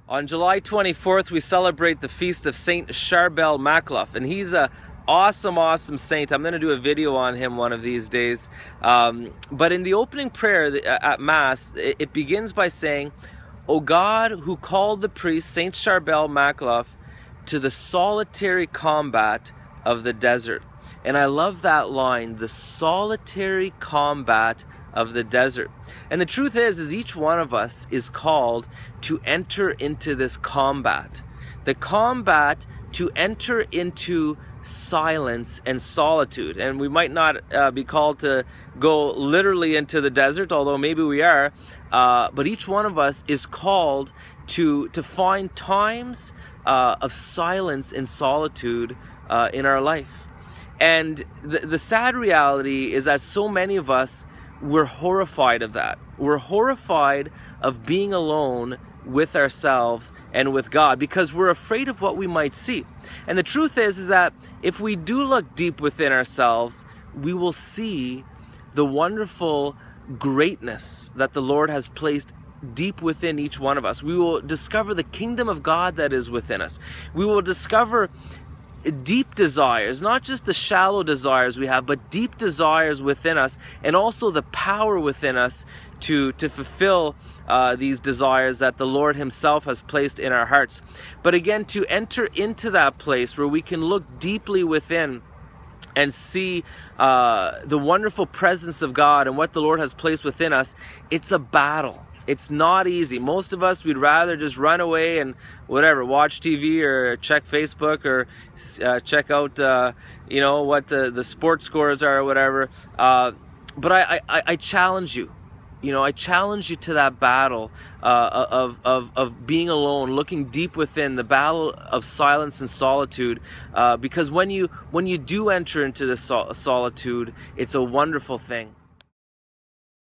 On July 24th, we celebrate the feast of Saint Sharbel Makhlūf, and he's a awesome saint. I'm going to do a video on him one of these days. But in the opening prayer at Mass, it begins by saying, "O God, who called the priest Saint Sharbel Makhlūf to the solitary combat of the desert." And I love that line, the solitary combat of the desert. And the truth is each one of us is called to enter into this combat. The combat to enter into silence and solitude. And we might not be called to go literally into the desert, although maybe we are. But each one of us is called to find times of silence and solitude in our life. And the sad reality is that so many of us, we're horrified of that. We're horrified of being alone with ourselves and with God because we're afraid of what we might see. And the truth is that if we do look deep within ourselves, we will see the wonderful greatness that the Lord has placed deep within each one of us. We will discover the kingdom of God that is within us. We will discover deep desires, not just the shallow desires we have, but deep desires within us, and also the power within us to fulfill these desires that the Lord himself has placed in our hearts. But again, to enter into that place where we can look deeply within and see the wonderful presence of God and what the Lord has placed within us, it's a battle. It's not easy. Most of us, we'd rather just run away and whatever, watch TV or check Facebook or check out, what the sports scores are or whatever. But I challenge you. I challenge you to that battle of being alone, looking deep within, the battle of silence and solitude. Because when you do enter into this solitude, it's a wonderful thing.